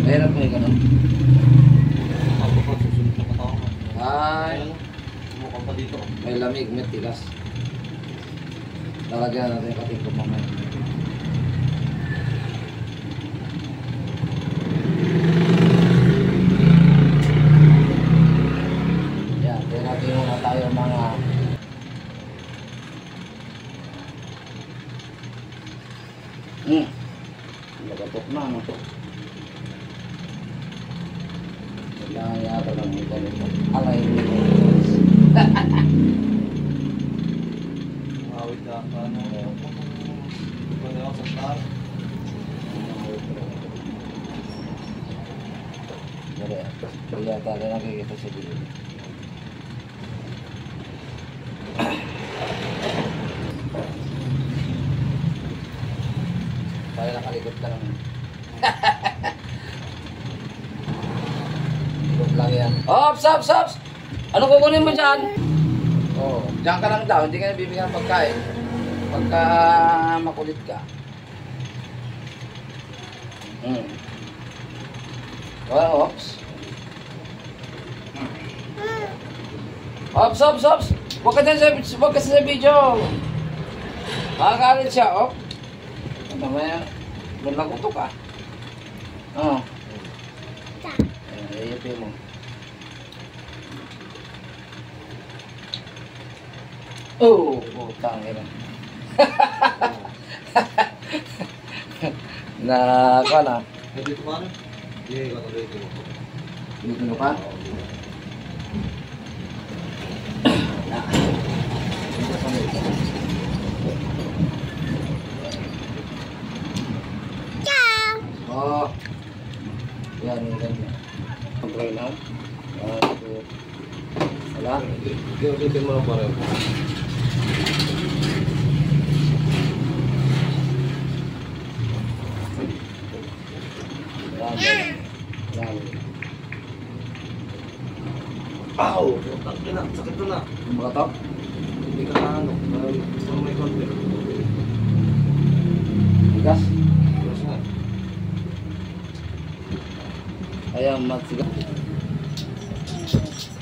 Mahirap mo yung ganun. Ako pa, susunod na katao mo. Ay, Mukha pa dito. may lamig, may tigas. Lalagyan natin yung kating kumamay. Yan, natin muna tayo mga nagatok na, ano to? Kailangan yata lang yung ganito. Alay mo. Awit ka, ano, pwede ako sa taas. Kaya tayo nakikita sa video. Kaya nakalikot ka naman. Likot lang yan. Ops, ops, ops! Ano kukunin mo dyan? Oh, dyan ka lang daw. Hindi ka nabibigyan ng pagkain. Pagka makulit ka. Well, ops. Ops, ops, ops! Huwag ka sa video! Makakalit siya, op. Mamaya, doon ko ka. Oo. Ayun mo. Oh, putang ina. Ka na. Dito ka na? Hindi, ikaw na dito. Dito ka? Oh. Yan, ganyan. Pag-try na. Wala. Ulitin mo lang pareho. Yan. Ow! Sakit ko na. Mga to? Hindi ka na ano. May konti. Bigas? Yes na. Ayan, magsigas.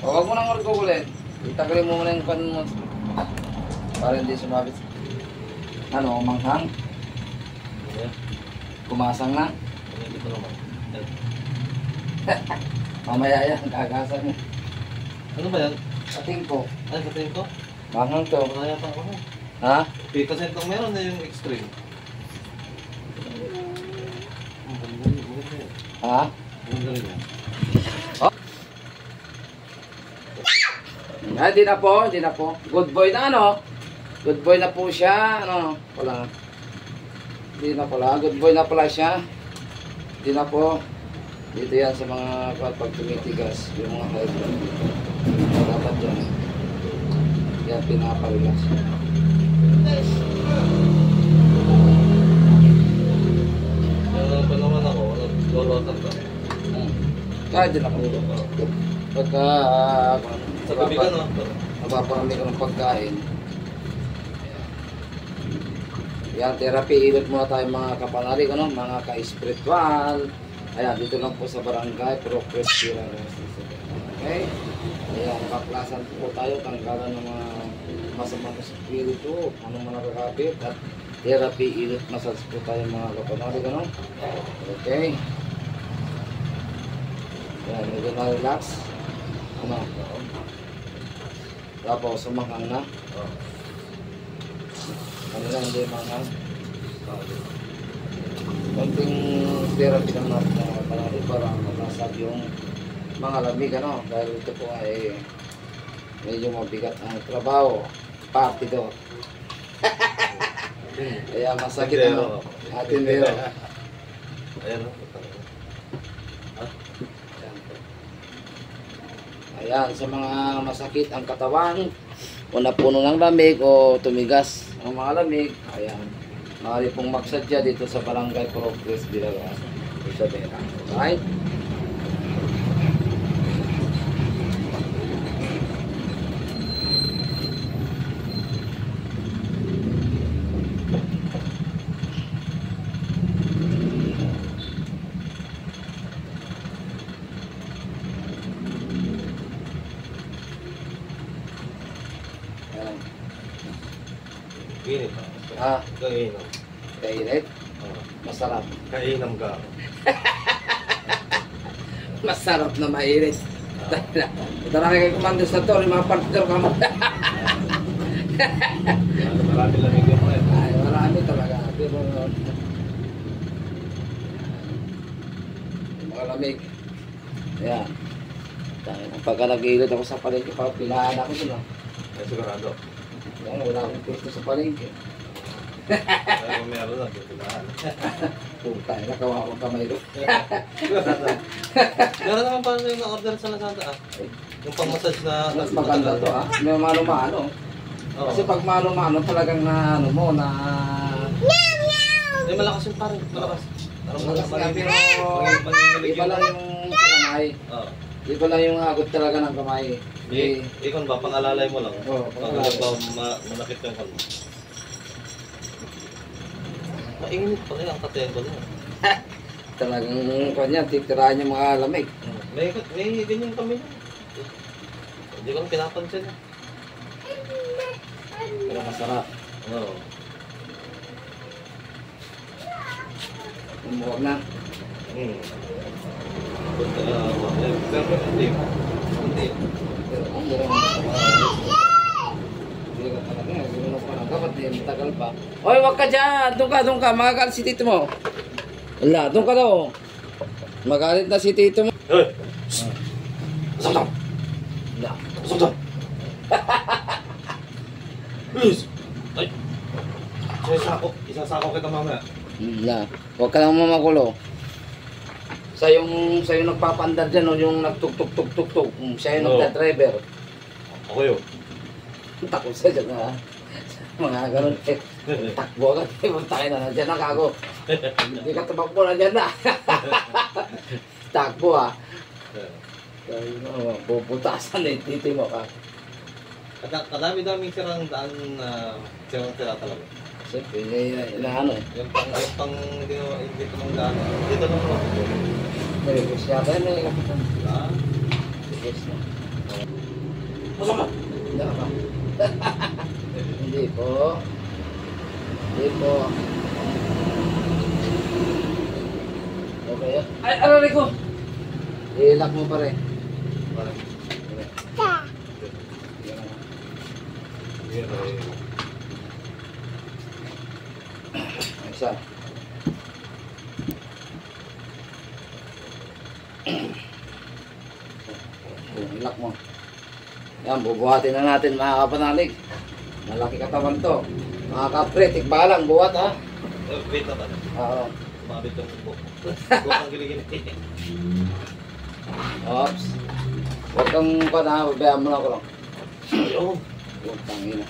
O, huwag mo nang orgugulit. Itagalin mo muna yung pan mo. Para hindi sumabit. Ano, manghang? Kumasang na? Hindi ko naman. Mamaya yan, kagasan mo. Ano ba yan? Ating ko. Ay, sa tingin ko? Manghang to. Wala yata ako. Ha? 8% lang meron na yung extreme. Ha? Oh. Ay, di na po, di na po. Good boy na ano? Good boy na po siya. Ano? Wala. Di na pala. Good boy na pala siya. Di na po. Dito yan sa mga pag tumitigas. Yung mga high blood. Dapat yan. Yan, pinaparilas. Pa naman ako, nag-lolotan ka. Kahit din ako. Pagka Sa gabi ka no? napaparami ko ng pagkain. Yan, therapy. Ilot muna tayo mga kapanalig, ano? Mga ka-spiritual. Ayan, dito lang po sa barangay Progress Sierra. Okay? Ayan, kaklasan po tayo. Tanggalan ng mga masamang espiritu. Anong mga nakakapit. At therapy. Ilot massage po tayo mga kapanalig, ano? Okay? Ayan, medyo na-relax. Ano? Tapos, sumakang na. Ano lang, hindi mangang. Konting therapy lang natin na panari para malasag yung mga lamig, ano? Dahil ito po ay medyo mabigat ang trabaho. Party do. Kaya masakit ano. Atindero. Ayan o. Ayan, sa mga masakit ang katawan, o napuno ng lamig o tumigas ang mga lamig, ayan, maaari pong magsadya dito sa Barangay Progress Bilaga, Isabela. Right? Ah, Kainom. kainit. Oo. Masarap. Kainom ka. Masarap na mainit. Ito na kay Commander sa to, yung mga partner ka mo. Marami lamig yung mga. Ay, marami talaga. Pero, yung mga lamig. Ayan. Pagka nag-iilot ako sa palengke, pilahan ako dun. Ay, sigurado. Ayan, wala akong pwesto sa palengke. Ay, kung meron na, pipilahan. Puta, nakawa akong kamay doon. Meron naman pa yung na-order sa Lazada ah. Yung pang-massage na... Mas maganda to ah. May mano-mano. Oo. Kasi pag mano-mano talagang na ano mo na... Eh, malakas yung parin. Malakas. Parang Malakas nga, pero Pangingilig iba lang yung sa kamay. Oo. Iba lang yung agod talaga ng kamay. Ikon ba, pang-alalay mo lang? Oo, Pag pang-alalay. manakit yung kon mo. Mainit pala yung katendo niya. Talagang kanya, titirahan yung mga lamig. May ganyan kami niya. Hindi ko lang pinapansin. Pero masarap. Oo. Umuwag na. Pero hindi. Hindi. Pero ang gano'n hindi ka talaga. Hindi mo pa nagapat. Hindi tagal pa. Hoy, wag ka dyan. Doon ka. Magagalit si tito mo. Wala, doon ka daw. Magalit na si tito mo. Hey! Samsam! Wala. Samsam! Please! Ay! Isang sako kita mamaya. Wala. Huwag ka lang mamakulo. Sa yung nagpapandar dyan, o yung nagtuk-tuk-tuk-tuk-tuk. Siya yung Oo. nagda-driver. Ako yun. Takot sa dyan na. Mga ganun eh. Takbo agad. Tayo na nandiyan na kago. Hindi ka tumakbo na dyan na. Takbo ah. Kaya no, puputasan na yung titi mo ka. Kadami-daming sirang daan na sirang-sira talaga. Siyempre, na ano eh. Yung pang hindi ko mong daan. Dito naman ako. Nirigos yata yun eh. Ha? Nirigos na. Masama! Hindi ka. Hindi po. Hindi po. Okay ah. Ay, alalay ko! Ilak mo pa rin. Parang. Isa. Ilak mo. Yan, bubuhatin na natin mga kapanalig. Malaki katawan to. Mga kapre, tikbalang, buhat ha. Wait na ba? Oo. Mabit yung buko. Buko ang giligin. Ops. Huwag kang panabayaan mo lang ko lang. Ayun. Huwag tangina.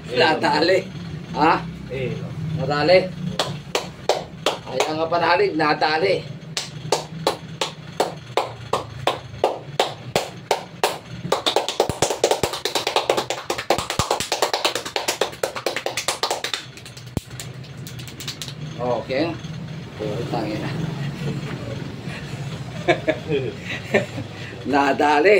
Natali. Ha? Eh. Natali. Ayan nga panalig, natali. Okay. Puro tangina. Nadali.